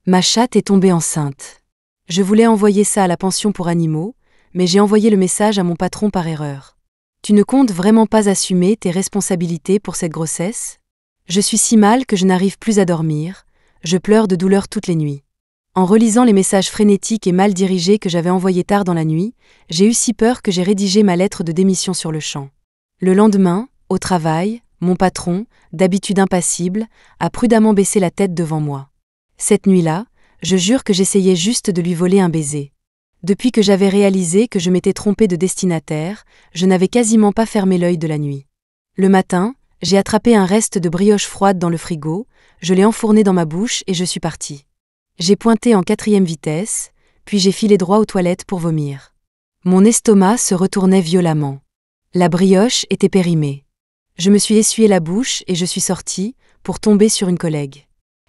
Ma chatte est tombée enceinte. Je voulais envoyer ça à la pension pour animaux, mais j'ai envoyé le message à mon patron par erreur. Tu ne comptes vraiment pas assumer tes responsabilités pour cette grossesse ? Je suis si mal que je n'arrive plus à dormir, je pleure de douleur toutes les nuits. En relisant les messages frénétiques et mal dirigés que j'avais envoyés tard dans la nuit, j'ai eu si peur que j'ai rédigé ma lettre de démission sur le champ. Le lendemain, au travail, mon patron, d'habitude impassible, a prudemment baissé la tête devant moi. Cette nuit-là, je jure que j'essayais juste de lui voler un baiser. Depuis que j'avais réalisé que je m'étais trompée de destinataire, je n'avais quasiment pas fermé l'œil de la nuit. Le matin, j'ai attrapé un reste de brioche froide dans le frigo, je l'ai enfourné dans ma bouche et je suis partie. J'ai pointé en 4e vitesse, puis j'ai filé droit aux toilettes pour vomir. Mon estomac se retournait violemment. La brioche était périmée. Je me suis essuyé la bouche et je suis sortie, pour tomber sur une collègue.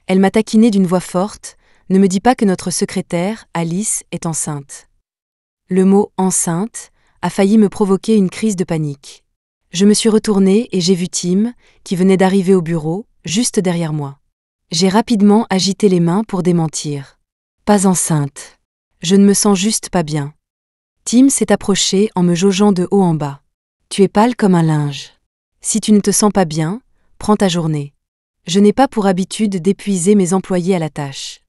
Elle m'a taquiné d'une voix forte, « Ne me dis pas que notre secrétaire, Alice, est enceinte. » Le mot « enceinte » a failli me provoquer une crise de panique. Je me suis retournée et j'ai vu Tim, qui venait d'arriver au bureau, juste derrière moi. J'ai rapidement agité les mains pour démentir. Pas enceinte. Je ne me sens juste pas bien. Tim s'est approché en me jaugeant de haut en bas. Tu es pâle comme un linge. Si tu ne te sens pas bien, prends ta journée. Je n'ai pas pour habitude d'épuiser mes employés à la tâche.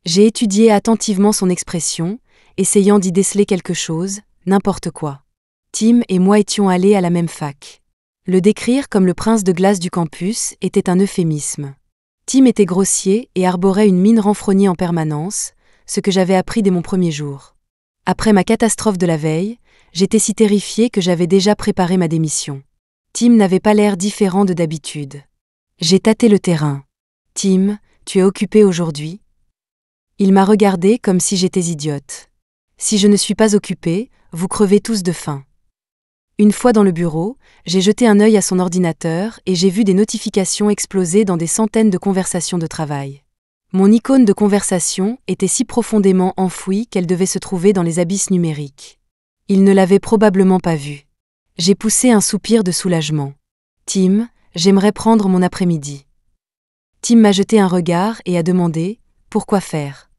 J'ai étudié attentivement son expression, essayant d'y déceler quelque chose, n'importe quoi. Tim et moi étions allés à la même fac. Le décrire comme le prince de glace du campus était un euphémisme. Tim était grossier et arborait une mine renfrognée en permanence, ce que j'avais appris dès mon premier jour. Après ma catastrophe de la veille, j'étais si terrifiée que j'avais déjà préparé ma démission. Tim n'avait pas l'air différent de d'habitude. J'ai tâté le terrain. « Tim, tu es occupé aujourd'hui ?» Il m'a regardé comme si j'étais idiote. « Si je ne suis pas occupée, vous crevez tous de faim. » Une fois dans le bureau, j'ai jeté un œil à son ordinateur et j'ai vu des notifications exploser dans des centaines de conversations de travail. Mon icône de conversation était si profondément enfouie qu'elle devait se trouver dans les abysses numériques. Il ne l'avait probablement pas vue. J'ai poussé un soupir de soulagement. « Tim, j'aimerais prendre mon après-midi. » Tim m'a jeté un regard et a demandé « Pourquoi faire ?»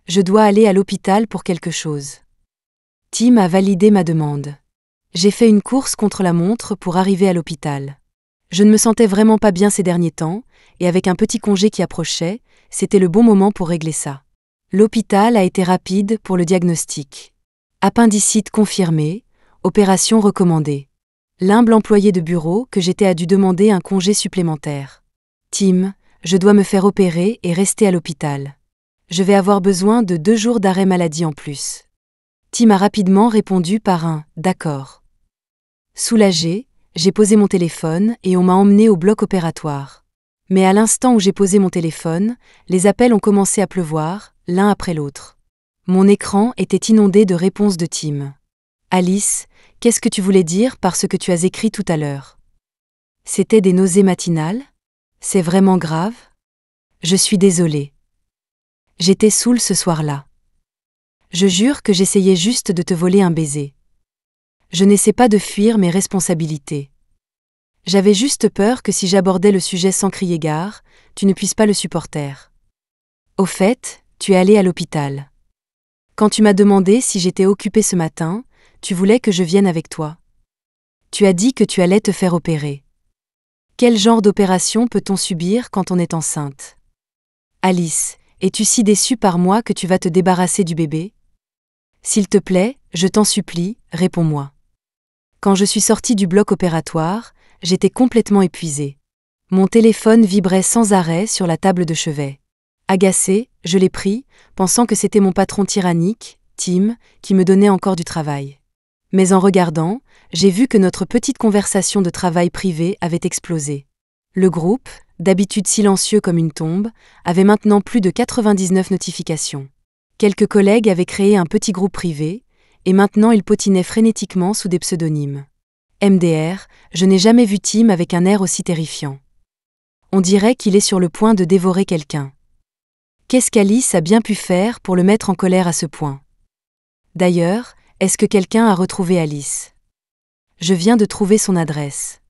Je dois aller à l'hôpital pour quelque chose. Tim a validé ma demande. J'ai fait une course contre la montre pour arriver à l'hôpital. Je ne me sentais vraiment pas bien ces derniers temps, et avec un petit congé qui approchait, c'était le bon moment pour régler ça. L'hôpital a été rapide pour le diagnostic. Appendicite confirmée, opération recommandée. L'humble employé de bureau que j'étais a dû demander un congé supplémentaire. Tim, je dois me faire opérer et rester à l'hôpital. Je vais avoir besoin de 2 jours d'arrêt maladie en plus. Tim a rapidement répondu par un « d'accord ». Soulagée, j'ai posé mon téléphone et on m'a emmené au bloc opératoire. Mais à l'instant où j'ai posé mon téléphone, les appels ont commencé à pleuvoir, l'un après l'autre. Mon écran était inondé de réponses de Tim. « Alice, qu'est-ce que tu voulais dire par ce que tu as écrit tout à l'heure ? C'était des nausées matinales ? C'est vraiment grave ? Je suis désolée. J'étais saoule ce soir-là. Je jure que j'essayais juste de te voler un baiser. Je n'essaie pas de fuir mes responsabilités. J'avais juste peur que si j'abordais le sujet sans crier gare, tu ne puisses pas le supporter. Au fait, tu es allé à l'hôpital. Quand tu m'as demandé si j'étais occupée ce matin, tu voulais que je vienne avec toi. Tu as dit que tu allais te faire opérer. Quel genre d'opération peut-on subir quand on est enceinte ? Alice, es-tu si déçue par moi que tu vas te débarrasser du bébé ? S'il te plaît, je t'en supplie, réponds-moi. Quand je suis sortie du bloc opératoire, j'étais complètement épuisée. Mon téléphone vibrait sans arrêt sur la table de chevet. Agacée, je l'ai pris, pensant que c'était mon patron tyrannique, Tim, qui me donnait encore du travail. Mais en regardant, j'ai vu que notre petite conversation de travail privée avait explosé. Le groupe, d'habitude silencieux comme une tombe, avait maintenant plus de 99 notifications. Quelques collègues avaient créé un petit groupe privé, et maintenant ils potinaient frénétiquement sous des pseudonymes. MDR, je n'ai jamais vu Tim avec un air aussi terrifiant. On dirait qu'il est sur le point de dévorer quelqu'un. Qu'est-ce qu'Alice a bien pu faire pour le mettre en colère à ce point ? D'ailleurs, est-ce que quelqu'un a retrouvé Alice ? Je viens de trouver son adresse.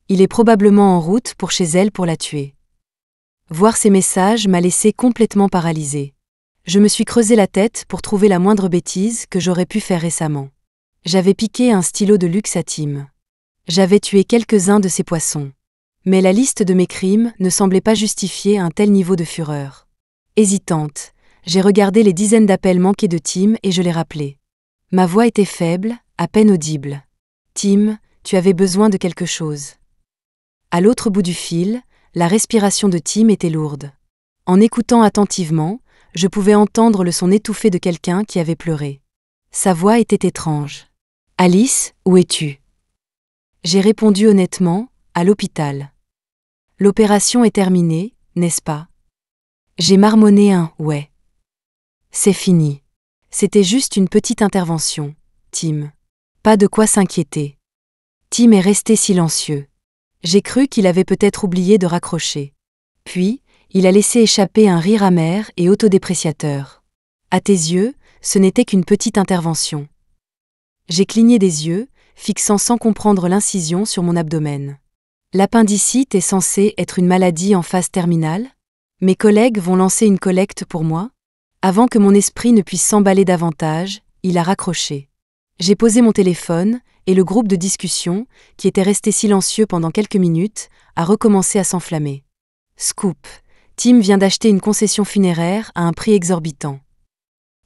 Il est probablement en route pour chez elle pour la tuer. Voir ces messages m'a laissé complètement paralysée. Je me suis creusé la tête pour trouver la moindre bêtise que j'aurais pu faire récemment. J'avais piqué un stylo de luxe à Tim. J'avais tué quelques-uns de ses poissons. Mais la liste de mes crimes ne semblait pas justifier un tel niveau de fureur. Hésitante, j'ai regardé les dizaines d'appels manqués de Tim et je les rappelai. Ma voix était faible, à peine audible. Tim, tu avais besoin de quelque chose. À l'autre bout du fil, la respiration de Tim était lourde. En écoutant attentivement, je pouvais entendre le son étouffé de quelqu'un qui avait pleuré. Sa voix était étrange. « Alice, où es-tu » J'ai répondu honnêtement, « À l'hôpital. » « L'opération est terminée, n'est-ce pas » J'ai marmonné un « ouais ». « C'est fini. C'était juste une petite intervention, Tim. Pas de quoi s'inquiéter. » Tim est resté silencieux. J'ai cru qu'il avait peut-être oublié de raccrocher. Puis, il a laissé échapper un rire amer et autodépréciateur. « À tes yeux, ce n'était qu'une petite intervention. » J'ai cligné des yeux, fixant sans comprendre l'incision sur mon abdomen. L'appendicite est censée être une maladie en phase terminale ? Mes collègues vont lancer une collecte pour moi ? Avant que mon esprit ne puisse s'emballer davantage, il a raccroché. J'ai posé mon téléphone, et le groupe de discussion, qui était resté silencieux pendant quelques minutes, a recommencé à s'enflammer. Scoop. Tim vient d'acheter une concession funéraire à un prix exorbitant.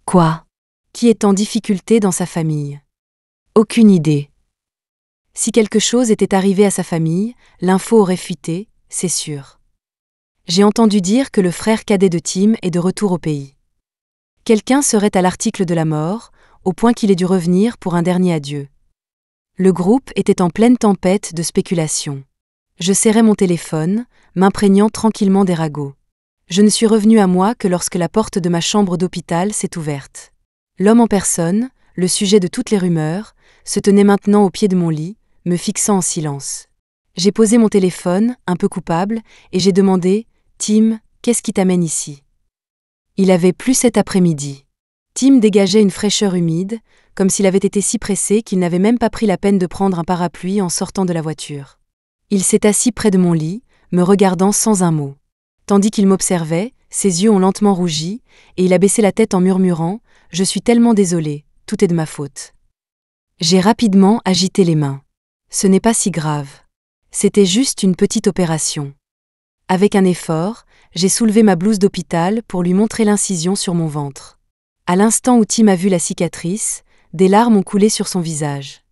Quoi ? Qui est en difficulté dans sa famille ? Aucune idée. Si quelque chose était arrivé à sa famille, l'info aurait fuité, c'est sûr. J'ai entendu dire que le frère cadet de Tim est de retour au pays. Quelqu'un serait à l'article de la mort, au point qu'il ait dû revenir pour un dernier adieu. Le groupe était en pleine tempête de spéculation. Je serrais mon téléphone, m'imprégnant tranquillement des ragots. Je ne suis revenu à moi que lorsque la porte de ma chambre d'hôpital s'est ouverte. L'homme en personne, le sujet de toutes les rumeurs, se tenait maintenant au pied de mon lit, me fixant en silence. J'ai posé mon téléphone, un peu coupable, et j'ai demandé « Tim, qu'est-ce qui t'amène ici ?» Il avait plu cet après-midi. Tim dégageait une fraîcheur humide, comme s'il avait été si pressé qu'il n'avait même pas pris la peine de prendre un parapluie en sortant de la voiture. Il s'est assis près de mon lit, me regardant sans un mot. Tandis qu'il m'observait, ses yeux ont lentement rougi, et il a baissé la tête en murmurant « Je suis tellement désolé, tout est de ma faute. » J'ai rapidement agité les mains. Ce n'est pas si grave. C'était juste une petite opération. Avec un effort, j'ai soulevé ma blouse d'hôpital pour lui montrer l'incision sur mon ventre. À l'instant où Tim a vu la cicatrice, des larmes ont coulé sur son visage.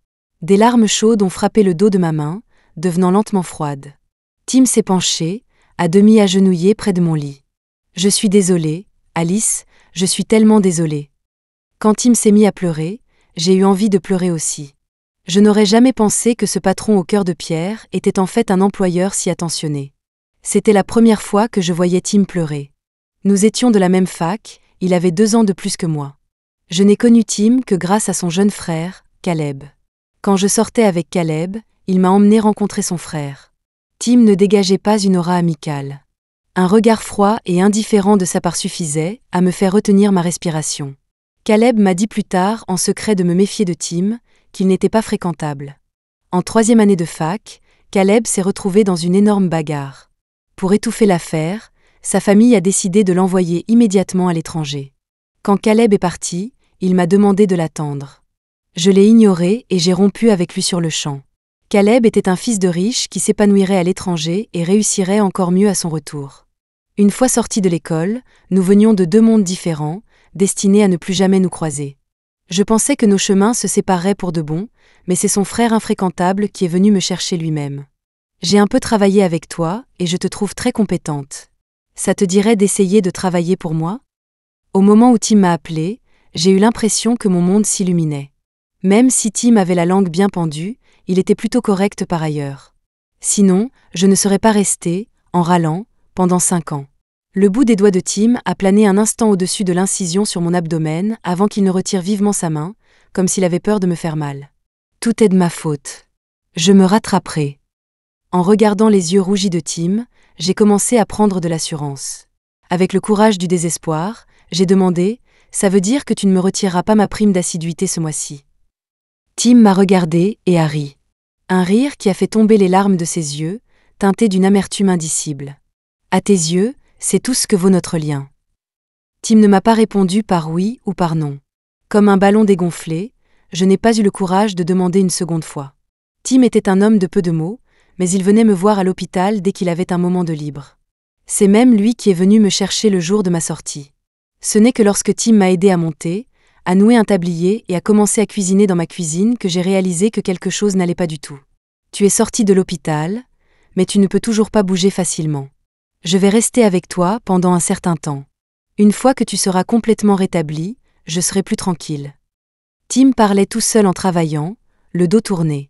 Des larmes chaudes ont frappé le dos de ma main, devenant lentement froides. Tim s'est penché, à demi agenouillé près de mon lit. « Je suis désolée, Alice, je suis tellement désolée. » Quand Tim s'est mis à pleurer, j'ai eu envie de pleurer aussi. Je n'aurais jamais pensé que ce patron au cœur de pierre était en fait un employeur si attentionné. C'était la première fois que je voyais Tim pleurer. Nous étions de la même fac, il avait 2 ans de plus que moi. Je n'ai connu Tim que grâce à son jeune frère, Caleb. Quand je sortais avec Caleb, il m'a emmené rencontrer son frère. Tim ne dégageait pas une aura amicale. Un regard froid et indifférent de sa part suffisait à me faire retenir ma respiration. Caleb m'a dit plus tard en secret de me méfier de Tim, qu'il n'était pas fréquentable. En 3e année de fac, Caleb s'est retrouvé dans une énorme bagarre. Pour étouffer l'affaire, sa famille a décidé de l'envoyer immédiatement à l'étranger. Quand Caleb est parti, il m'a demandé de l'attendre. Je l'ai ignoré et j'ai rompu avec lui sur le champ. Caleb était un fils de riche qui s'épanouirait à l'étranger et réussirait encore mieux à son retour. Une fois sortis de l'école, nous venions de 2 mondes différents, destinés à ne plus jamais nous croiser. Je pensais que nos chemins se sépareraient pour de bon, mais c'est son frère infréquentable qui est venu me chercher lui-même. J'ai un peu travaillé avec toi et je te trouve très compétente. Ça te dirait d'essayer de travailler pour moi ? Au moment où Tim m'a appelé, j'ai eu l'impression que mon monde s'illuminait. Même si Tim avait la langue bien pendue, il était plutôt correct par ailleurs. Sinon, je ne serais pas restée, en râlant, pendant 5 ans. Le bout des doigts de Tim a plané un instant au-dessus de l'incision sur mon abdomen avant qu'il ne retire vivement sa main, comme s'il avait peur de me faire mal. Tout est de ma faute. Je me rattraperai. En regardant les yeux rougis de Tim, j'ai commencé à prendre de l'assurance. Avec le courage du désespoir, j'ai demandé « Ça veut dire que tu ne me retireras pas ma prime d'assiduité ce mois-ci ?» Tim m'a regardé et a ri. Un rire qui a fait tomber les larmes de ses yeux, teinté d'une amertume indicible. « À tes yeux, C'est tout ce que vaut notre lien. Tim ne m'a pas répondu par oui ou par non. Comme un ballon dégonflé, je n'ai pas eu le courage de demander une seconde fois. Tim était un homme de peu de mots, mais il venait me voir à l'hôpital dès qu'il avait un moment de libre. C'est même lui qui est venu me chercher le jour de ma sortie. Ce n'est que lorsque Tim m'a aidé à monter, à nouer un tablier et à commencer à cuisiner dans ma cuisine que j'ai réalisé que quelque chose n'allait pas du tout. Tu es sorti de l'hôpital, mais tu ne peux toujours pas bouger facilement. Je vais rester avec toi pendant un certain temps. Une fois que tu seras complètement rétabli, je serai plus tranquille. Tim parlait tout seul en travaillant, le dos tourné.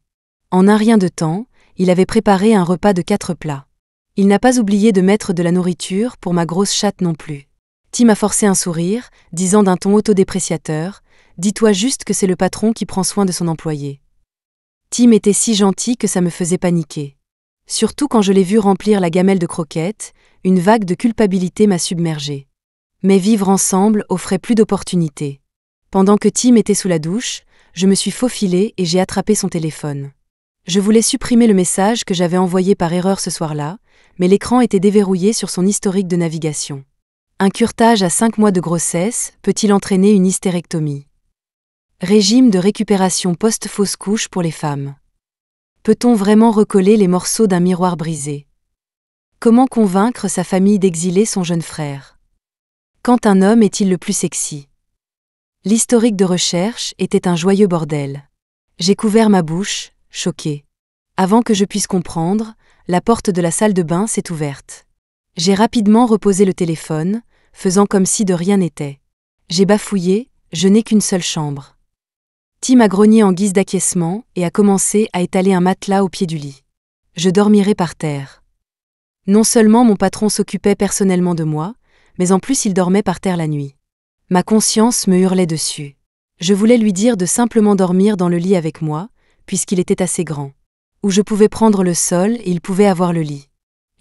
En un rien de temps, il avait préparé un repas de 4 plats. Il n'a pas oublié de mettre de la nourriture pour ma grosse chatte non plus. Tim a forcé un sourire, disant d'un ton autodépréciateur « Dis-toi juste que c'est le patron qui prend soin de son employé ». Tim était si gentil que ça me faisait paniquer. Surtout quand je l'ai vu remplir la gamelle de croquettes, une vague de culpabilité m'a submergée. Mais vivre ensemble offrait plus d'opportunités. Pendant que Tim était sous la douche, je me suis faufilée et j'ai attrapé son téléphone. Je voulais supprimer le message que j'avais envoyé par erreur ce soir-là, mais l'écran était déverrouillé sur son historique de navigation. Un curetage à 5 mois de grossesse peut-il entraîner une hystérectomie? Régime de récupération post-fausse couche pour les femmes. Peut-on vraiment recoller les morceaux d'un miroir brisé? Comment convaincre sa famille d'exiler son jeune frère? Quand un homme est-il le plus sexy? L'historique de recherche était un joyeux bordel. J'ai couvert ma bouche, choquée. Avant que je puisse comprendre, la porte de la salle de bain s'est ouverte. J'ai rapidement reposé le téléphone, faisant comme si de rien n'était. J'ai bafouillé, je n'ai qu'une seule chambre. Tim a grogné en guise d'acquiescement et a commencé à étaler un matelas au pied du lit. Je dormirai par terre. Non seulement mon patron s'occupait personnellement de moi, mais en plus il dormait par terre la nuit. Ma conscience me hurlait dessus. Je voulais lui dire de simplement dormir dans le lit avec moi, puisqu'il était assez grand. Ou je pouvais prendre le sol et il pouvait avoir le lit.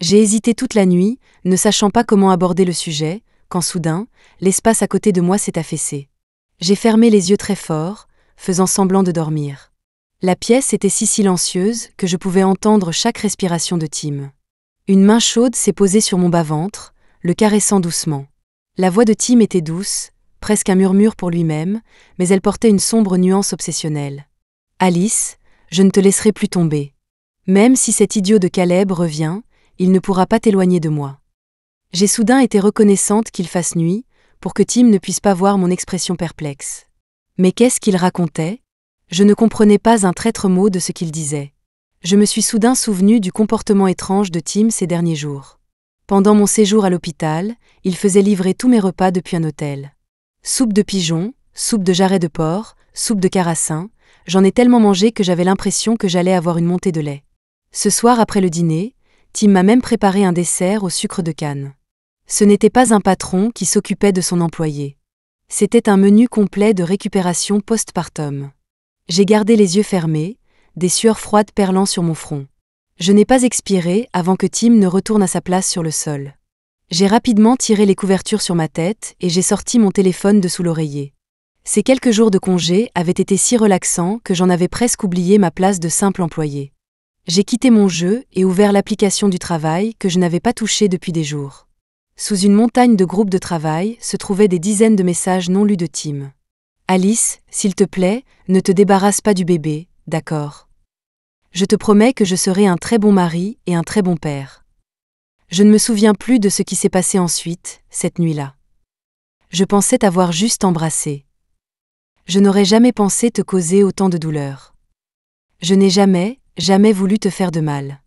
J'ai hésité toute la nuit, ne sachant pas comment aborder le sujet, quand soudain, l'espace à côté de moi s'est affaissé. J'ai fermé les yeux très fort, faisant semblant de dormir. La pièce était si silencieuse que je pouvais entendre chaque respiration de Tim. Une main chaude s'est posée sur mon bas-ventre, le caressant doucement. La voix de Tim était douce, presque un murmure pour lui-même, mais elle portait une sombre nuance obsessionnelle. « Alice, je ne te laisserai plus tomber. Même si cet idiot de Caleb revient, il ne pourra pas t'éloigner de moi. » J'ai soudain été reconnaissante qu'il fasse nuit, pour que Tim ne puisse pas voir mon expression perplexe. Mais qu'est-ce qu'il racontait? Je ne comprenais pas un traître mot de ce qu'il disait. Je me suis soudain souvenue du comportement étrange de Tim ces derniers jours. Pendant mon séjour à l'hôpital, il faisait livrer tous mes repas depuis un hôtel. Soupe de pigeon, soupe de jarret de porc, soupe de carassin, j'en ai tellement mangé que j'avais l'impression que j'allais avoir une montée de lait. Ce soir après le dîner, Tim m'a même préparé un dessert au sucre de canne. Ce n'était pas un patron qui s'occupait de son employé. C'était un menu complet de récupération postpartum. J'ai gardé les yeux fermés, des sueurs froides perlant sur mon front. Je n'ai pas expiré avant que Tim ne retourne à sa place sur le sol. J'ai rapidement tiré les couvertures sur ma tête et j'ai sorti mon téléphone de sous l'oreiller. Ces quelques jours de congé avaient été si relaxants que j'en avais presque oublié ma place de simple employé. J'ai quitté mon jeu et ouvert l'application du travail que je n'avais pas touchée depuis des jours. Sous une montagne de groupes de travail se trouvaient des dizaines de messages non lus de Tim. « Alice, s'il te plaît, ne te débarrasse pas du bébé, d'accord? Je te promets que je serai un très bon mari et un très bon père. » Je ne me souviens plus de ce qui s'est passé ensuite, cette nuit-là. Je pensais t'avoir juste embrassé. Je n'aurais jamais pensé te causer autant de douleur. Je n'ai jamais voulu te faire de mal.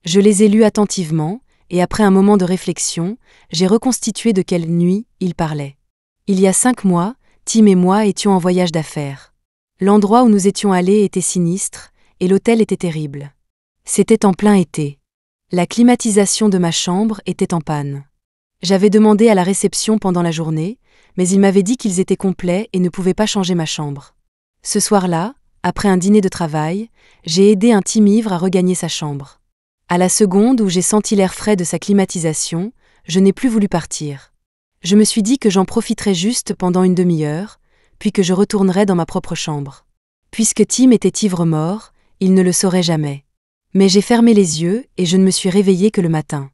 Je les ai lus attentivement, et après un moment de réflexion, j'ai reconstitué de quelle nuit il parlait. Il y a 5 mois, Tim et moi étions en voyage d'affaires. L'endroit où nous étions allés était sinistre, et l'hôtel était terrible. C'était en plein été. La climatisation de ma chambre était en panne. J'avais demandé à la réception pendant la journée, mais ils m'avaient dit qu'ils étaient complets et ne pouvaient pas changer ma chambre. Ce soir-là, après un dîner de travail, j'ai aidé un Tim ivre à regagner sa chambre. À la seconde où j'ai senti l'air frais de sa climatisation, je n'ai plus voulu partir. Je me suis dit que j'en profiterais juste pendant une demi-heure, puis que je retournerais dans ma propre chambre. Puisque Tim était ivre-mort, il ne le saurait jamais. Mais j'ai fermé les yeux et je ne me suis réveillée que le matin.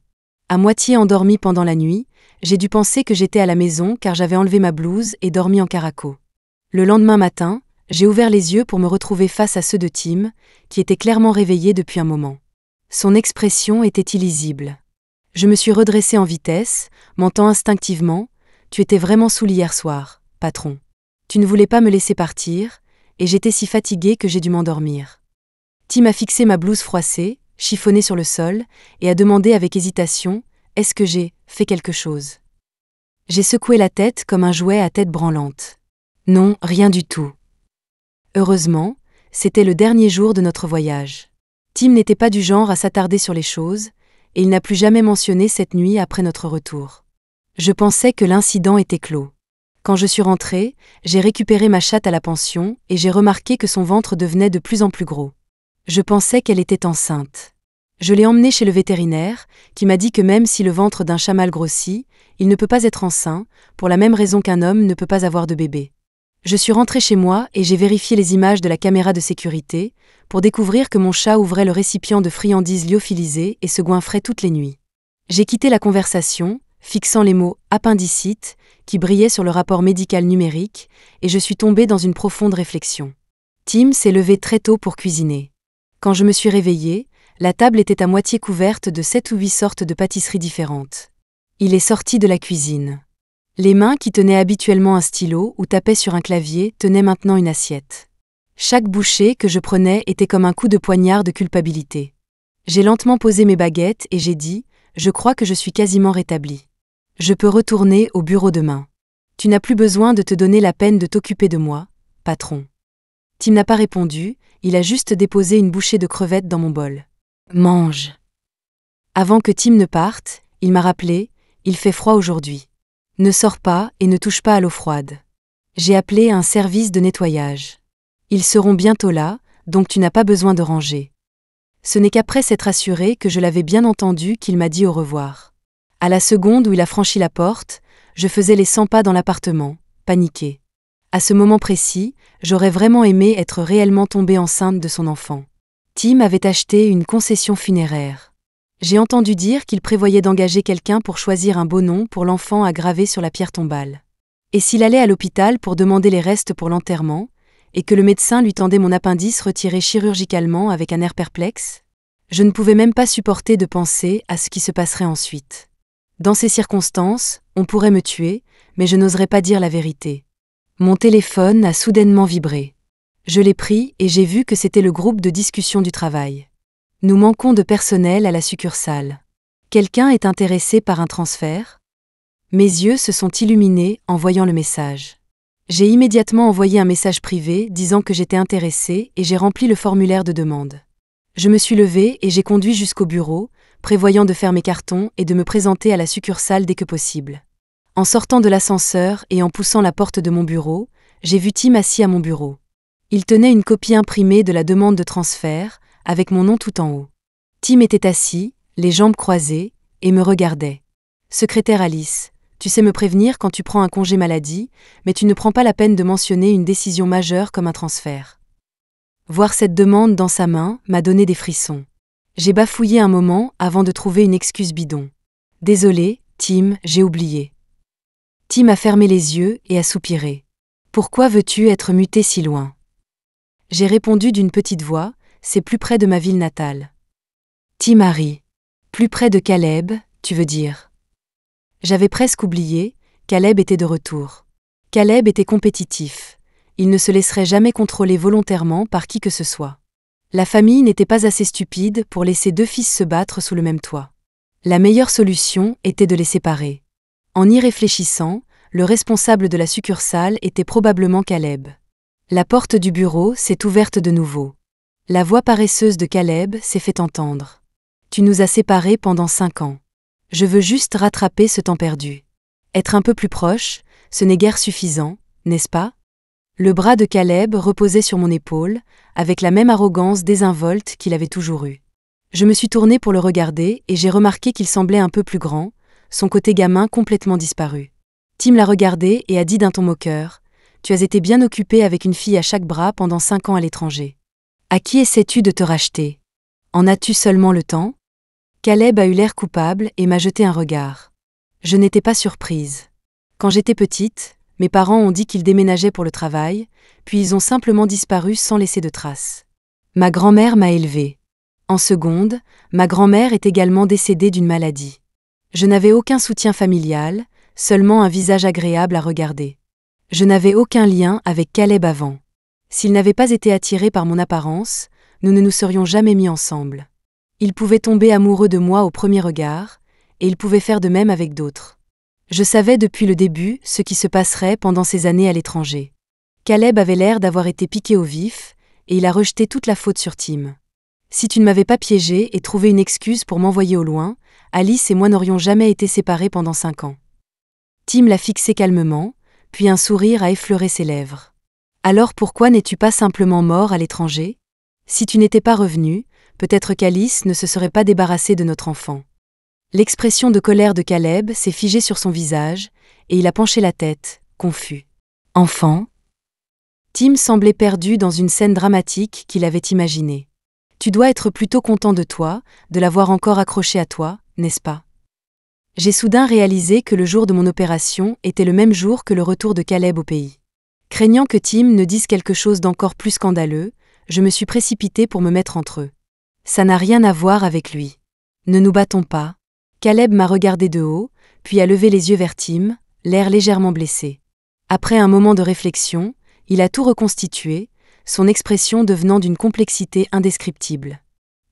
À moitié endormie pendant la nuit, j'ai dû penser que j'étais à la maison car j'avais enlevé ma blouse et dormi en caraco. Le lendemain matin, j'ai ouvert les yeux pour me retrouver face à ceux de Tim, qui était clairement réveillé depuis un moment. Son expression était illisible. Je me suis redressée en vitesse, mentant instinctivement « Tu étais vraiment saoul hier soir, patron. Tu ne voulais pas me laisser partir, et j'étais si fatiguée que j'ai dû m'endormir. » Tim a fixé ma blouse froissée, chiffonnée sur le sol, et a demandé avec hésitation « Est-ce que j'ai fait quelque chose ?» J'ai secoué la tête comme un jouet à tête branlante. Non, rien du tout. Heureusement, c'était le dernier jour de notre voyage. Tim n'était pas du genre à s'attarder sur les choses, et il n'a plus jamais mentionné cette nuit après notre retour. Je pensais que l'incident était clos. Quand je suis rentrée, j'ai récupéré ma chatte à la pension et j'ai remarqué que son ventre devenait de plus en plus gros. Je pensais qu'elle était enceinte. Je l'ai emmenée chez le vétérinaire, qui m'a dit que même si le ventre d'un chat mal grossit, il ne peut pas être enceint, pour la même raison qu'un homme ne peut pas avoir de bébé. Je suis rentrée chez moi et j'ai vérifié les images de la caméra de sécurité, pour découvrir que mon chat ouvrait le récipient de friandises lyophilisées et se goinfrait toutes les nuits. J'ai quitté la conversation, fixant les mots « appendicite » qui brillaient sur le rapport médical numérique, et je suis tombée dans une profonde réflexion. Tim s'est levé très tôt pour cuisiner. Quand je me suis réveillée, la table était à moitié couverte de 7 ou 8 sortes de pâtisseries différentes. Il est sorti de la cuisine. Les mains qui tenaient habituellement un stylo ou tapaient sur un clavier tenaient maintenant une assiette. Chaque bouchée que je prenais était comme un coup de poignard de culpabilité. J'ai lentement posé mes baguettes et j'ai dit « Je crois que je suis quasiment rétablie. Je peux retourner au bureau demain. Tu n'as plus besoin de te donner la peine de t'occuper de moi, patron. » Tim n'a pas répondu, il a juste déposé une bouchée de crevettes dans mon bol. « Mange. » Avant que Tim ne parte, il m'a rappelé « Il fait froid aujourd'hui. Ne sors pas et ne touche pas à l'eau froide. » J'ai appelé un service de nettoyage. Ils seront bientôt là, donc tu n'as pas besoin de ranger. Ce n'est qu'après s'être assuré que je l'avais bien entendu qu'il m'a dit au revoir. À la seconde où il a franchi la porte, je faisais les 100 pas dans l'appartement, paniquée. À ce moment précis, j'aurais vraiment aimé être réellement tombée enceinte de son enfant. Tim avait acheté une concession funéraire. J'ai entendu dire qu'il prévoyait d'engager quelqu'un pour choisir un beau nom pour l'enfant à graver sur la pierre tombale. Et s'il allait à l'hôpital pour demander les restes pour l'enterrement, et que le médecin lui tendait mon appendice retiré chirurgicalement avec un air perplexe? Je ne pouvais même pas supporter de penser à ce qui se passerait ensuite. Dans ces circonstances, on pourrait me tuer, mais je n'oserais pas dire la vérité. Mon téléphone a soudainement vibré. Je l'ai pris et j'ai vu que c'était le groupe de discussion du travail. Nous manquons de personnel à la succursale. Quelqu'un est intéressé par un transfert? Mes yeux se sont illuminés en voyant le message. J'ai immédiatement envoyé un message privé disant que j'étais intéressée et j'ai rempli le formulaire de demande. Je me suis levée et j'ai conduit jusqu'au bureau, prévoyant de faire mes cartons et de me présenter à la succursale dès que possible. En sortant de l'ascenseur et en poussant la porte de mon bureau, j'ai vu Tim assis à mon bureau. Il tenait une copie imprimée de la demande de transfert, avec mon nom tout en haut. Tim était assis, les jambes croisées, et me regardait. « Secrétaire Alice, tu sais me prévenir quand tu prends un congé maladie, mais tu ne prends pas la peine de mentionner une décision majeure comme un transfert. » Voir cette demande dans sa main m'a donné des frissons. J'ai bafouillé un moment avant de trouver une excuse bidon. « Désolé, Tim, j'ai oublié. » Tim a fermé les yeux et a soupiré. « Pourquoi veux-tu être muté si loin ?» J'ai répondu d'une petite voix, « C'est plus près de ma ville natale. » Tim a ri. « Plus près de Caleb, tu veux dire ?» J'avais presque oublié, Caleb était de retour. Caleb était compétitif. Il ne se laisserait jamais contrôler volontairement par qui que ce soit. La famille n'était pas assez stupide pour laisser 2 fils se battre sous le même toit. La meilleure solution était de les séparer. En y réfléchissant, le responsable de la succursale était probablement Caleb. La porte du bureau s'est ouverte de nouveau. La voix paresseuse de Caleb s'est fait entendre. « Tu nous as séparés pendant 5 ans. Je veux juste rattraper ce temps perdu. Être un peu plus proche, ce n'est guère suffisant, n'est-ce pas ?» Le bras de Caleb reposait sur mon épaule, avec la même arrogance désinvolte qu'il avait toujours eue. Je me suis tournée pour le regarder et j'ai remarqué qu'il semblait un peu plus grand, son côté gamin complètement disparu. Tim l'a regardé et a dit d'un ton moqueur « Tu as été bien occupé avec une fille à chaque bras pendant 5 ans à l'étranger. À qui essaies-tu de te racheter? En as-tu seulement le temps ?» Caleb a eu l'air coupable et m'a jeté un regard. Je n'étais pas surprise. Quand j'étais petite, mes parents ont dit qu'ils déménageaient pour le travail, puis ils ont simplement disparu sans laisser de traces. Ma grand-mère m'a élevée. En seconde, ma grand-mère est également décédée d'une maladie. Je n'avais aucun soutien familial, seulement un visage agréable à regarder. Je n'avais aucun lien avec Caleb avant. S'il n'avait pas été attiré par mon apparence, nous ne nous serions jamais mis ensemble. Il pouvait tomber amoureux de moi au premier regard, et il pouvait faire de même avec d'autres. Je savais depuis le début ce qui se passerait pendant ces années à l'étranger. Caleb avait l'air d'avoir été piqué au vif, et il a rejeté toute la faute sur Tim. Si tu ne m'avais pas piégé et trouvé une excuse pour m'envoyer au loin, Alice et moi n'aurions jamais été séparés pendant 5 ans. Tim l'a fixé calmement, puis un sourire a effleuré ses lèvres. Alors pourquoi n'es-tu pas simplement mort à l'étranger? Si tu n'étais pas revenu, peut-être qu'Alice ne se serait pas débarrassée de notre enfant. L'expression de colère de Caleb s'est figée sur son visage, et il a penché la tête, confus. Enfant? Tim semblait perdu dans une scène dramatique qu'il avait imaginée. Tu dois être plutôt content de toi, de l'avoir encore accroché à toi, n'est-ce pas? J'ai soudain réalisé que le jour de mon opération était le même jour que le retour de Caleb au pays. Craignant que Tim ne dise quelque chose d'encore plus scandaleux, je me suis précipitée pour me mettre entre eux. Ça n'a rien à voir avec lui. Ne nous battons pas. Caleb m'a regardé de haut, puis a levé les yeux vers Tim, l'air légèrement blessé. Après un moment de réflexion, il a tout reconstitué, son expression devenant d'une complexité indescriptible.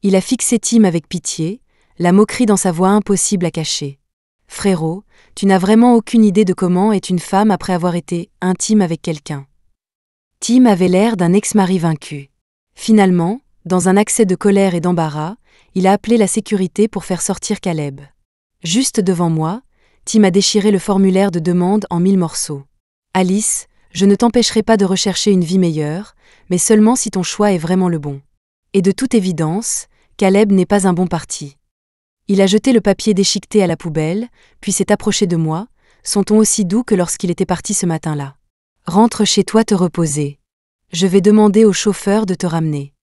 Il a fixé Tim avec pitié, la moquerie dans sa voix impossible à cacher. Frérot, tu n'as vraiment aucune idée de comment est une femme après avoir été intime avec quelqu'un. Tim avait l'air d'un ex-mari vaincu. Finalement, dans un accès de colère et d'embarras, il a appelé la sécurité pour faire sortir Caleb. Juste devant moi, Tim a déchiré le formulaire de demande en 1000 morceaux. Alice, je ne t'empêcherai pas de rechercher une vie meilleure, mais seulement si ton choix est vraiment le bon. Et de toute évidence, Caleb n'est pas un bon parti. Il a jeté le papier déchiqueté à la poubelle, puis s'est approché de moi, son ton aussi doux que lorsqu'il était parti ce matin-là. Rentre chez toi te reposer. Je vais demander au chauffeur de te ramener.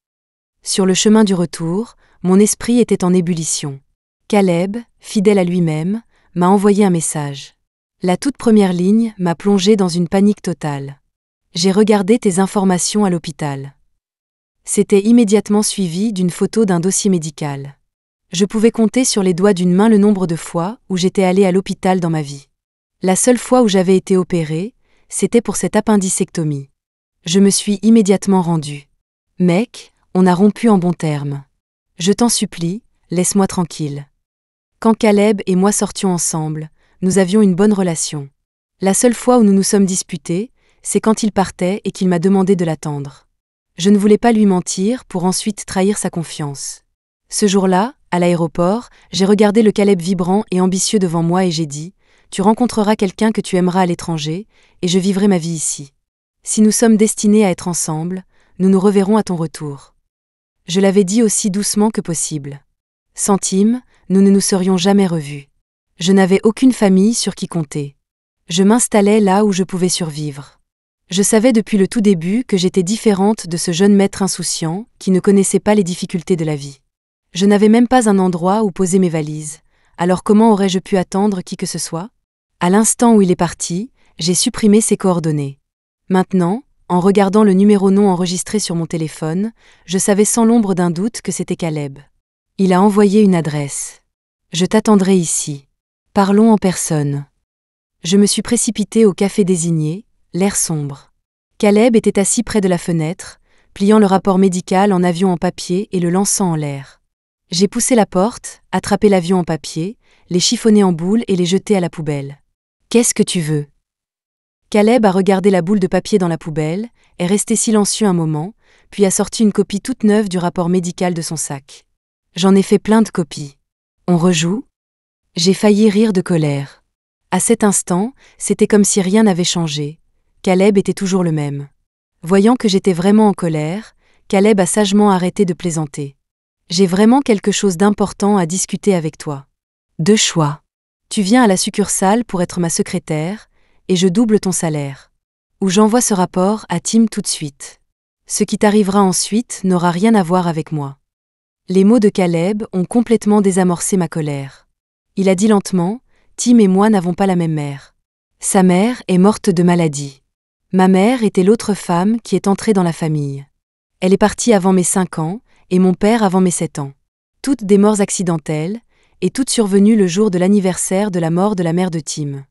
Sur le chemin du retour, mon esprit était en ébullition. Caleb, fidèle à lui-même, m'a envoyé un message. La toute première ligne m'a plongé dans une panique totale. J'ai regardé tes informations à l'hôpital. C'était immédiatement suivi d'une photo d'un dossier médical. Je pouvais compter sur les doigts d'une main le nombre de fois où j'étais allée à l'hôpital dans ma vie. La seule fois où j'avais été opérée, c'était pour cette appendicectomie. Je me suis immédiatement rendue. Mec, on a rompu en bons termes. Je t'en supplie, laisse-moi tranquille. Quand Caleb et moi sortions ensemble, nous avions une bonne relation. La seule fois où nous nous sommes disputés, c'est quand il partait et qu'il m'a demandé de l'attendre. Je ne voulais pas lui mentir pour ensuite trahir sa confiance. Ce jour-là, à l'aéroport, j'ai regardé le Caleb vibrant et ambitieux devant moi et j'ai dit « Tu rencontreras quelqu'un que tu aimeras à l'étranger, et je vivrai ma vie ici. Si nous sommes destinés à être ensemble, nous nous reverrons à ton retour. » Je l'avais dit aussi doucement que possible. Sans Tim, nous ne nous serions jamais revus. Je n'avais aucune famille sur qui compter. Je m'installais là où je pouvais survivre. Je savais depuis le tout début que j'étais différente de ce jeune maître insouciant qui ne connaissait pas les difficultés de la vie. Je n'avais même pas un endroit où poser mes valises, alors comment aurais-je pu attendre qui que ce soit? À l'instant où il est parti, j'ai supprimé ses coordonnées. Maintenant, en regardant le numéro non enregistré sur mon téléphone, je savais sans l'ombre d'un doute que c'était Caleb. Il a envoyé une adresse. Je t'attendrai ici. Parlons en personne. Je me suis précipitée au café désigné, l'air sombre. Caleb était assis près de la fenêtre, pliant le rapport médical en avion en papier et le lançant en l'air. J'ai poussé la porte, attrapé l'avion en papier, les chiffonné en boule et les jeté à la poubelle. « Qu'est-ce que tu veux ?» Caleb a regardé la boule de papier dans la poubelle, est resté silencieux un moment, puis a sorti une copie toute neuve du rapport médical de son sac. J'en ai fait plein de copies. On rejoue ? J'ai failli rire de colère. À cet instant, c'était comme si rien n'avait changé. Caleb était toujours le même. Voyant que j'étais vraiment en colère, Caleb a sagement arrêté de plaisanter. J'ai vraiment quelque chose d'important à discuter avec toi. 2 choix. Tu viens à la succursale pour être ma secrétaire, et je double ton salaire. Ou j'envoie ce rapport à Tim tout de suite. Ce qui t'arrivera ensuite n'aura rien à voir avec moi. Les mots de Caleb ont complètement désamorcé ma colère. Il a dit lentement, « Tim et moi n'avons pas la même mère. Sa mère est morte de maladie. Ma mère était l'autre femme qui est entrée dans la famille. Elle est partie avant mes 5 ans, et mon père avant mes 7 ans. Toutes des morts accidentelles, et toutes survenues le jour de l'anniversaire de la mort de la mère de Tim.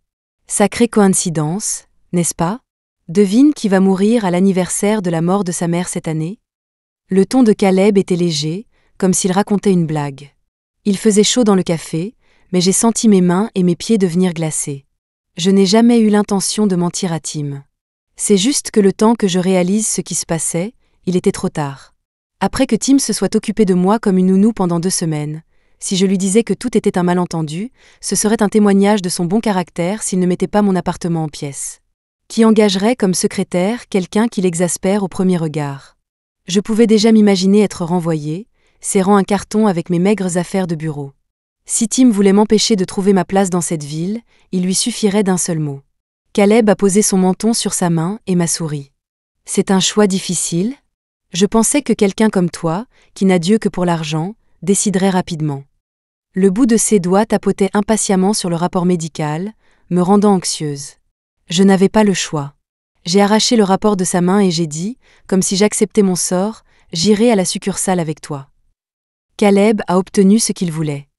Sacrée coïncidence, n'est-ce pas? Devine qui va mourir à l'anniversaire de la mort de sa mère cette année? » Le ton de Caleb était léger, comme s'il racontait une blague. Il faisait chaud dans le café, mais j'ai senti mes mains et mes pieds devenir glacés. Je n'ai jamais eu l'intention de mentir à Tim. C'est juste que le temps que je réalise ce qui se passait, il était trop tard. Après que Tim se soit occupé de moi comme une nounou pendant 2 semaines, si je lui disais que tout était un malentendu, ce serait un témoignage de son bon caractère s'il ne mettait pas mon appartement en pièces. Qui engagerait comme secrétaire quelqu'un qui l'exaspère au premier regard? Je pouvais déjà m'imaginer être renvoyée, serrant un carton avec mes maigres affaires de bureau. Si Tim voulait m'empêcher de trouver ma place dans cette ville, il lui suffirait d'un seul mot. Caleb a posé son menton sur sa main et m'a souri. C'est un choix difficile? Je pensais que quelqu'un comme toi, qui n'a Dieu que pour l'argent, déciderait rapidement. Le bout de ses doigts tapotait impatiemment sur le rapport médical, me rendant anxieuse. Je n'avais pas le choix. J'ai arraché le rapport de sa main et j'ai dit, comme si j'acceptais mon sort, j'irai à la succursale avec toi. Caleb a obtenu ce qu'il voulait.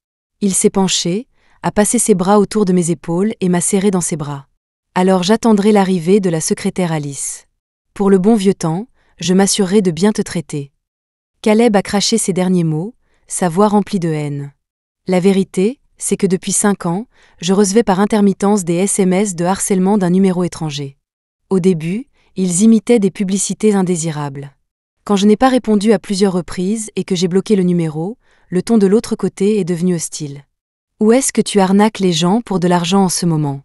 Il s'est penché, a passé ses bras autour de mes épaules et m'a serré dans ses bras. Alors j'attendrai l'arrivée de la secrétaire Alice. Pour le bon vieux temps, je m'assurerai de bien te traiter. Caleb a craché ces derniers mots, sa voix remplie de haine. La vérité, c'est que depuis 5 ans, je recevais par intermittence des SMS de harcèlement d'un numéro étranger. Au début, ils imitaient des publicités indésirables. Quand je n'ai pas répondu à plusieurs reprises et que j'ai bloqué le numéro, le ton de l'autre côté est devenu hostile. Où est-ce que tu arnaques les gens pour de l'argent en ce moment?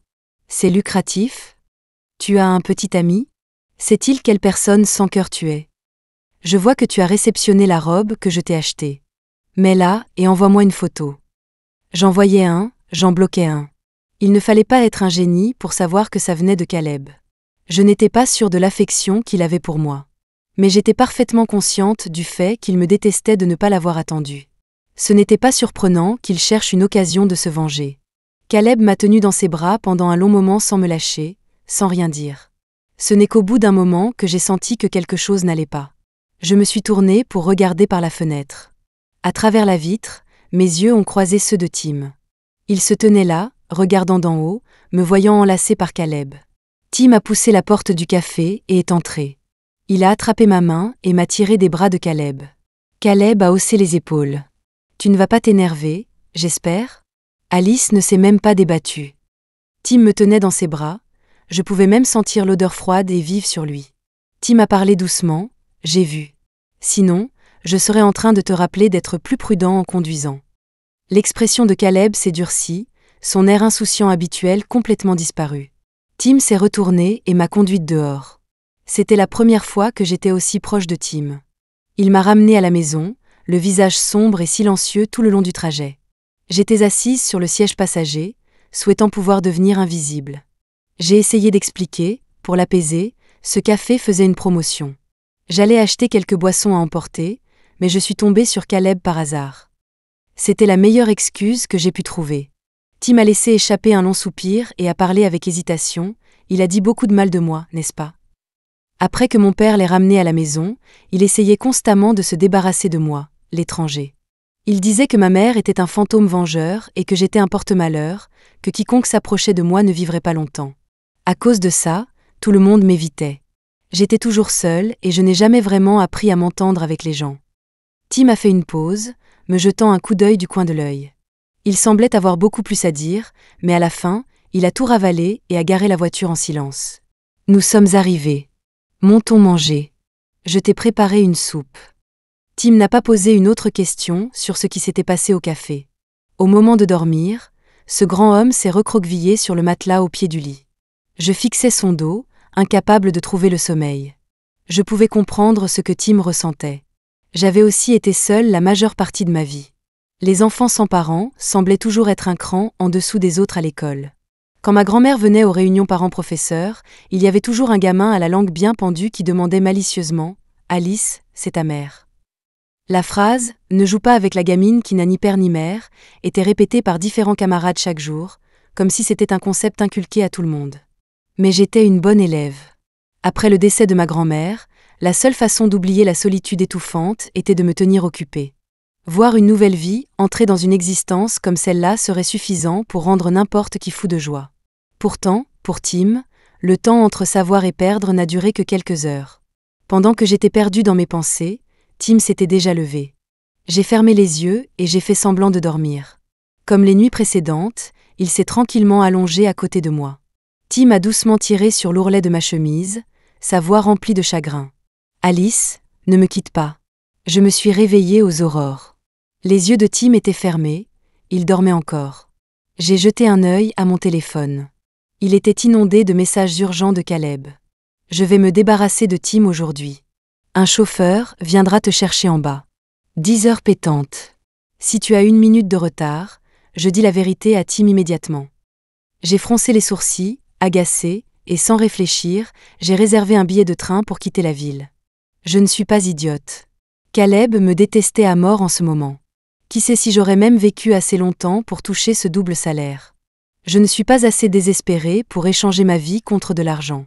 C'est lucratif? Tu as un petit ami? Sait-il quelle personne sans cœur tu es? Je vois que tu as réceptionné la robe que je t'ai achetée. Mets-la et envoie-moi une photo. J'envoyais un, j'en bloquais un. Il ne fallait pas être un génie pour savoir que ça venait de Caleb. Je n'étais pas sûre de l'affection qu'il avait pour moi. Mais j'étais parfaitement consciente du fait qu'il me détestait de ne pas l'avoir attendu. Ce n'était pas surprenant qu'il cherche une occasion de se venger. Caleb m'a tenue dans ses bras pendant un long moment sans me lâcher, sans rien dire. Ce n'est qu'au bout d'un moment que j'ai senti que quelque chose n'allait pas. Je me suis tournée pour regarder par la fenêtre. À travers la vitre, mes yeux ont croisé ceux de Tim. Il se tenait là, regardant d'en haut, me voyant enlacée par Caleb. Tim a poussé la porte du café et est entré. Il a attrapé ma main et m'a tiré des bras de Caleb. Caleb a haussé les épaules. « Tu ne vas pas t'énerver, j'espère ?» Alice ne s'est même pas débattue. Tim me tenait dans ses bras, je pouvais même sentir l'odeur froide et vive sur lui. Tim a parlé doucement, « J'ai vu. Sinon, je serais en train de te rappeler d'être plus prudent en conduisant. » L'expression de Caleb s'est durcie, son air insouciant habituel complètement disparu. Tim s'est retourné et m'a conduite dehors. C'était la première fois que j'étais aussi proche de Tim. Il m'a ramenée à la maison, le visage sombre et silencieux tout le long du trajet. J'étais assise sur le siège passager, souhaitant pouvoir devenir invisible. J'ai essayé d'expliquer, pour l'apaiser, ce café faisait une promotion. J'allais acheter quelques boissons à emporter, mais je suis tombée sur Caleb par hasard. C'était la meilleure excuse que j'ai pu trouver. Tim a laissé échapper un long soupir et a parlé avec hésitation, il a dit beaucoup de mal de moi, n'est-ce pas? Après que mon père l'ait ramené à la maison, il essayait constamment de se débarrasser de moi, l'étranger. Il disait que ma mère était un fantôme vengeur et que j'étais un porte-malheur, que quiconque s'approchait de moi ne vivrait pas longtemps. À cause de ça, tout le monde m'évitait. J'étais toujours seule et je n'ai jamais vraiment appris à m'entendre avec les gens. Tim a fait une pause, me jetant un coup d'œil du coin de l'œil. Il semblait avoir beaucoup plus à dire, mais à la fin, il a tout ravalé et a garé la voiture en silence. Nous sommes arrivés. Montons manger. Je t'ai préparé une soupe. Tim n'a pas posé une autre question sur ce qui s'était passé au café. Au moment de dormir, ce grand homme s'est recroquevillé sur le matelas au pied du lit. Je fixais son dos, incapable de trouver le sommeil. Je pouvais comprendre ce que Tim ressentait. J'avais aussi été seule la majeure partie de ma vie. Les enfants sans parents semblaient toujours être un cran en dessous des autres à l'école. Quand ma grand-mère venait aux réunions parents-professeurs, il y avait toujours un gamin à la langue bien pendue qui demandait malicieusement « Alice, c'est ta mère ?» La phrase « Ne joue pas avec la gamine qui n'a ni père ni mère » était répétée par différents camarades chaque jour, comme si c'était un concept inculqué à tout le monde. Mais j'étais une bonne élève. Après le décès de ma grand-mère, la seule façon d'oublier la solitude étouffante était de me tenir occupée. Voir une nouvelle vie, entrer dans une existence comme celle-là serait suffisant pour rendre n'importe qui fou de joie. Pourtant, pour Tim, le temps entre savoir et perdre n'a duré que quelques heures. Pendant que j'étais perdue dans mes pensées, Tim s'était déjà levé. J'ai fermé les yeux et j'ai fait semblant de dormir. Comme les nuits précédentes, il s'est tranquillement allongé à côté de moi. Tim a doucement tiré sur l'ourlet de ma chemise, sa voix remplie de chagrin. « Alice, ne me quitte pas. » Je me suis réveillée aux aurores. Les yeux de Tim étaient fermés, il dormait encore. J'ai jeté un œil à mon téléphone. Il était inondé de messages urgents de Caleb. « Je vais me débarrasser de Tim aujourd'hui. Un chauffeur viendra te chercher en bas. 10 heures pétantes. Si tu as 1 minute de retard, je dis la vérité à Tim immédiatement. » J'ai froncé les sourcils, agacé, et sans réfléchir, j'ai réservé un billet de train pour quitter la ville. Je ne suis pas idiote. Caleb me détestait à mort en ce moment. Qui sait si j'aurais même vécu assez longtemps pour toucher ce double salaire. Je ne suis pas assez désespérée pour échanger ma vie contre de l'argent.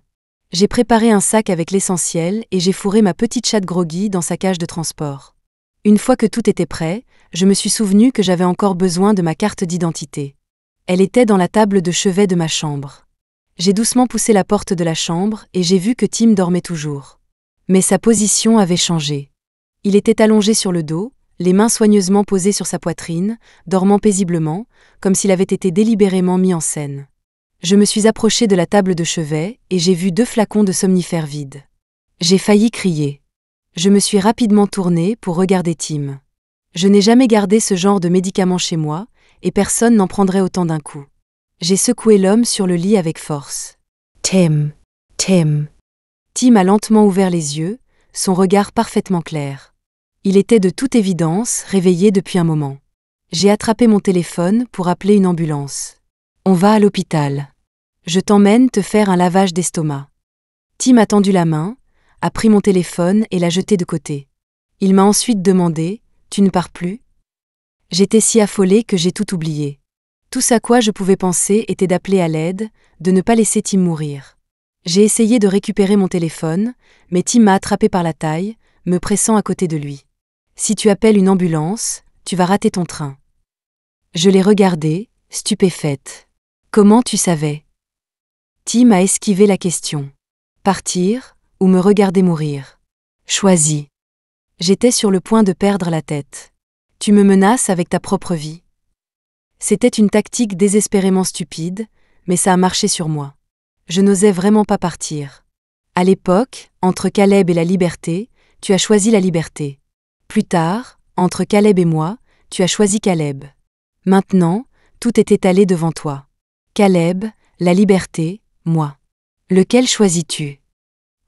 J'ai préparé un sac avec l'essentiel et j'ai fourré ma petite chatte groggy dans sa cage de transport. Une fois que tout était prêt, je me suis souvenu que j'avais encore besoin de ma carte d'identité. Elle était dans la table de chevet de ma chambre. J'ai doucement poussé la porte de la chambre et j'ai vu que Tim dormait toujours. Mais sa position avait changé. Il était allongé sur le dos, les mains soigneusement posées sur sa poitrine, dormant paisiblement, comme s'il avait été délibérément mis en scène. Je me suis approchée de la table de chevet et j'ai vu 2 flacons de somnifères vides. J'ai failli crier. Je me suis rapidement tournée pour regarder Tim. Je n'ai jamais gardé ce genre de médicaments chez moi, et personne n'en prendrait autant d'un coup. J'ai secoué l'homme sur le lit avec force. « Tim. Tim. » Tim a lentement ouvert les yeux, son regard parfaitement clair. Il était de toute évidence réveillé depuis un moment. J'ai attrapé mon téléphone pour appeler une ambulance. « On va à l'hôpital. Je t'emmène te faire un lavage d'estomac. » Tim a tendu la main, a pris mon téléphone et l'a jeté de côté. Il m'a ensuite demandé « Tu ne pars plus ?» J'étais si affolée que j'ai tout oublié. Tout à quoi je pouvais penser était d'appeler à l'aide, de ne pas laisser Tim mourir. J'ai essayé de récupérer mon téléphone, mais Tim m'a attrapé par la taille, me pressant à côté de lui. « Si tu appelles une ambulance, tu vas rater ton train. » Je l'ai regardé, stupéfaite. « Comment tu savais ?» Tim a esquivé la question. Partir, ou me regarder mourir? Choisis. J'étais sur le point de perdre la tête. Tu me menaces avec ta propre vie. C'était une tactique désespérément stupide, mais ça a marché sur moi. Je n'osais vraiment pas partir. À l'époque, entre Caleb et la liberté, tu as choisi la liberté. Plus tard, entre Caleb et moi, tu as choisi Caleb. Maintenant, tout est étalé devant toi. Caleb, la liberté, moi. Lequel choisis-tu?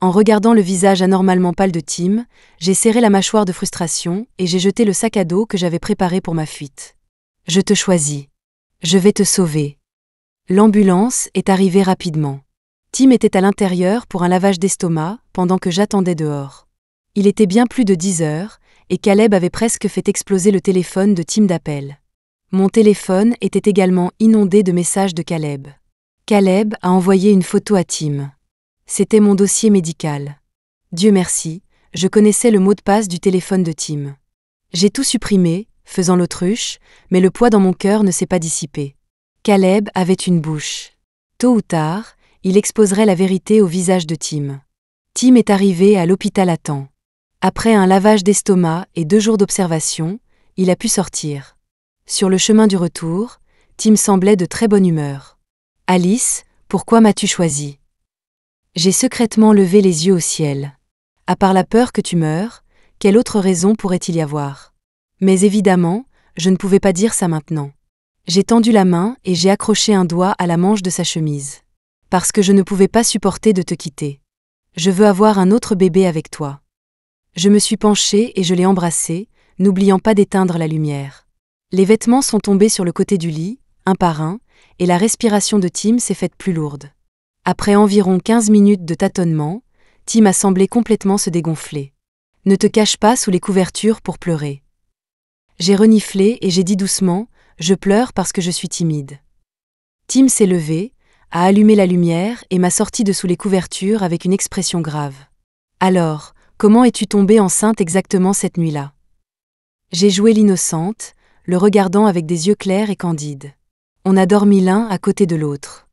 En regardant le visage anormalement pâle de Tim, j'ai serré la mâchoire de frustration et j'ai jeté le sac à dos que j'avais préparé pour ma fuite. Je te choisis. Je vais te sauver. L'ambulance est arrivée rapidement. Tim était à l'intérieur pour un lavage d'estomac pendant que j'attendais dehors. Il était bien plus de 10 heures et Caleb avait presque fait exploser le téléphone de Tim d'appel. Mon téléphone était également inondé de messages de Caleb. Caleb a envoyé une photo à Tim. C'était mon dossier médical. Dieu merci, je connaissais le mot de passe du téléphone de Tim. J'ai tout supprimé, faisant l'autruche, mais le poids dans mon cœur ne s'est pas dissipé. Caleb avait une bouche. Tôt ou tard, il exposerait la vérité au visage de Tim. Tim est arrivé à l'hôpital à temps. Après un lavage d'estomac et 2 jours d'observation, il a pu sortir. Sur le chemin du retour, Tim semblait de très bonne humeur. « Alice, pourquoi m'as-tu choisi ?» J'ai secrètement levé les yeux au ciel. À part la peur que tu meures, quelle autre raison pourrait-il y avoir? Mais évidemment, je ne pouvais pas dire ça maintenant. J'ai tendu la main et j'ai accroché un doigt à la manche de sa chemise. Parce que je ne pouvais pas supporter de te quitter. Je veux avoir un autre bébé avec toi. Je me suis penchée et je l'ai embrassé, n'oubliant pas d'éteindre la lumière. Les vêtements sont tombés sur le côté du lit, un par un, et la respiration de Tim s'est faite plus lourde. Après environ 15 minutes de tâtonnement, Tim a semblé complètement se dégonfler. Ne te cache pas sous les couvertures pour pleurer. J'ai reniflé et j'ai dit doucement, je pleure parce que je suis timide. Tim s'est levé, a allumé la lumière et m'a sorti de sous les couvertures avec une expression grave. Alors, comment es-tu tombée enceinte exactement cette nuit-là? J'ai joué l'innocente, le regardant avec des yeux clairs et candides. On a dormi l'un à côté de l'autre.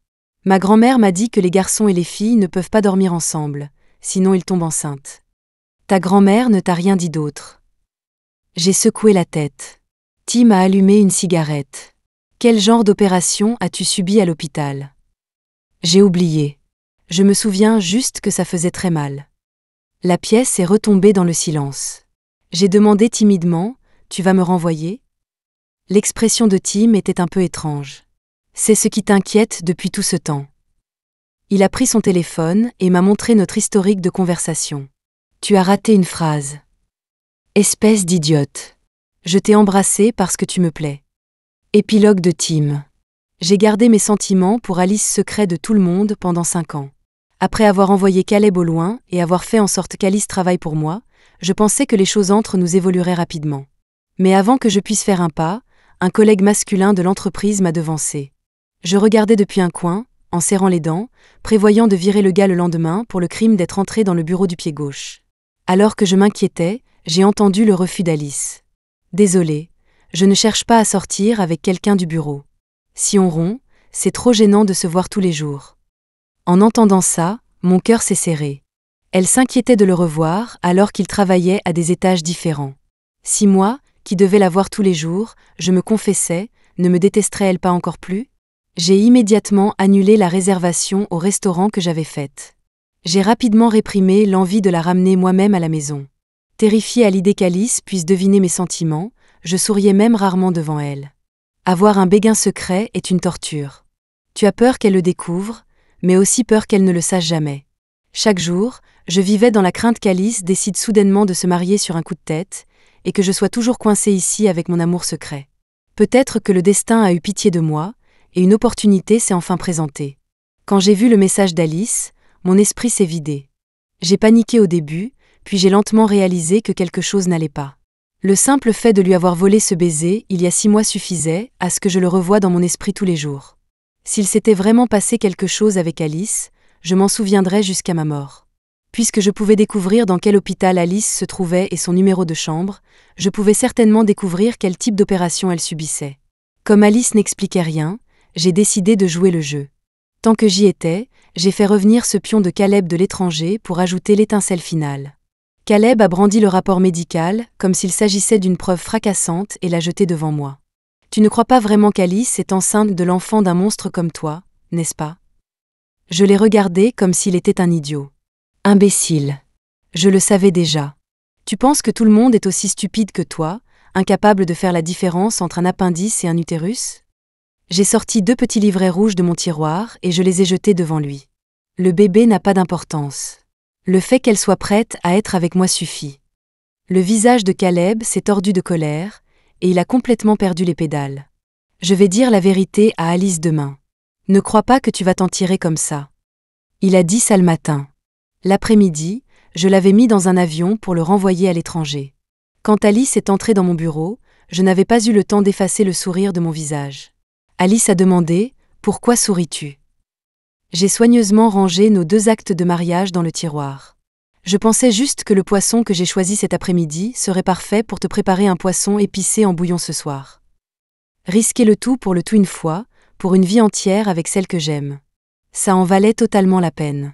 Ma grand-mère m'a dit que les garçons et les filles ne peuvent pas dormir ensemble, sinon ils tombent enceintes. Ta grand-mère ne t'a rien dit d'autre. J'ai secoué la tête. Tim a allumé une cigarette. Quel genre d'opération as-tu subi à l'hôpital? J'ai oublié. Je me souviens juste que ça faisait très mal. La pièce est retombée dans le silence. J'ai demandé timidement, tu vas me renvoyer? L'expression de Tim était un peu étrange. C'est ce qui t'inquiète depuis tout ce temps. Il a pris son téléphone et m'a montré notre historique de conversation. Tu as raté une phrase. Espèce d'idiote. Je t'ai embrassé parce que tu me plais. Épilogue de Tim. J'ai gardé mes sentiments pour Alice secret de tout le monde pendant 5 ans. Après avoir envoyé Caleb au loin et avoir fait en sorte qu'Alice travaille pour moi, je pensais que les choses entre nous évolueraient rapidement. Mais avant que je puisse faire un pas, un collègue masculin de l'entreprise m'a devancé. Je regardais depuis un coin, en serrant les dents, prévoyant de virer le gars le lendemain pour le crime d'être entré dans le bureau du pied gauche. Alors que je m'inquiétais, j'ai entendu le refus d'Alice. Désolée, je ne cherche pas à sortir avec quelqu'un du bureau. Si on rompt, c'est trop gênant de se voir tous les jours. En entendant ça, mon cœur s'est serré. Elle s'inquiétait de le revoir alors qu'il travaillait à des étages différents. Si moi, qui devais la voir tous les jours, je me confessais, ne me détesterait-elle pas encore plus? J'ai immédiatement annulé la réservation au restaurant que j'avais faite. J'ai rapidement réprimé l'envie de la ramener moi-même à la maison. Terrifiée à l'idée qu'Alice puisse deviner mes sentiments, je souriais même rarement devant elle. Avoir un béguin secret est une torture. Tu as peur qu'elle le découvre, mais aussi peur qu'elle ne le sache jamais. Chaque jour, je vivais dans la crainte qu'Alice décide soudainement de se marier sur un coup de tête, et que je sois toujours coincée ici avec mon amour secret. Peut-être que le destin a eu pitié de moi, et une opportunité s'est enfin présentée. Quand j'ai vu le message d'Alice, mon esprit s'est vidé. J'ai paniqué au début, puis j'ai lentement réalisé que quelque chose n'allait pas. Le simple fait de lui avoir volé ce baiser il y a 6 mois suffisait à ce que je le revoie dans mon esprit tous les jours. S'il s'était vraiment passé quelque chose avec Alice, je m'en souviendrais jusqu'à ma mort. Puisque je pouvais découvrir dans quel hôpital Alice se trouvait et son numéro de chambre, je pouvais certainement découvrir quel type d'opération elle subissait. Comme Alice n'expliquait rien, j'ai décidé de jouer le jeu. Tant que j'y étais, j'ai fait revenir ce pion de Caleb de l'étranger pour ajouter l'étincelle finale. Caleb a brandi le rapport médical, comme s'il s'agissait d'une preuve fracassante et l'a jeté devant moi. Tu ne crois pas vraiment qu'Alice est enceinte de l'enfant d'un monstre comme toi, n'est-ce pas? Je l'ai regardé comme s'il était un idiot. Imbécile. Je le savais déjà. Tu penses que tout le monde est aussi stupide que toi, incapable de faire la différence entre un appendice et un utérus? J'ai sorti 2 petits livrets rouges de mon tiroir et je les ai jetés devant lui. Le bébé n'a pas d'importance. Le fait qu'elle soit prête à être avec moi suffit. Le visage de Caleb s'est tordu de colère, et il a complètement perdu les pédales. Je vais dire la vérité à Alice demain. Ne crois pas que tu vas t'en tirer comme ça. Il a dit ça le matin. L'après-midi, je l'avais mis dans un avion pour le renvoyer à l'étranger. Quand Alice est entrée dans mon bureau, je n'avais pas eu le temps d'effacer le sourire de mon visage. Alice a demandé « Pourquoi souris-tu » J'ai soigneusement rangé nos 2 actes de mariage dans le tiroir. Je pensais juste que le poisson que j'ai choisi cet après-midi serait parfait pour te préparer un poisson épicé en bouillon ce soir. Risquer le tout pour une fois, pour une vie entière avec celle que j'aime. Ça en valait totalement la peine.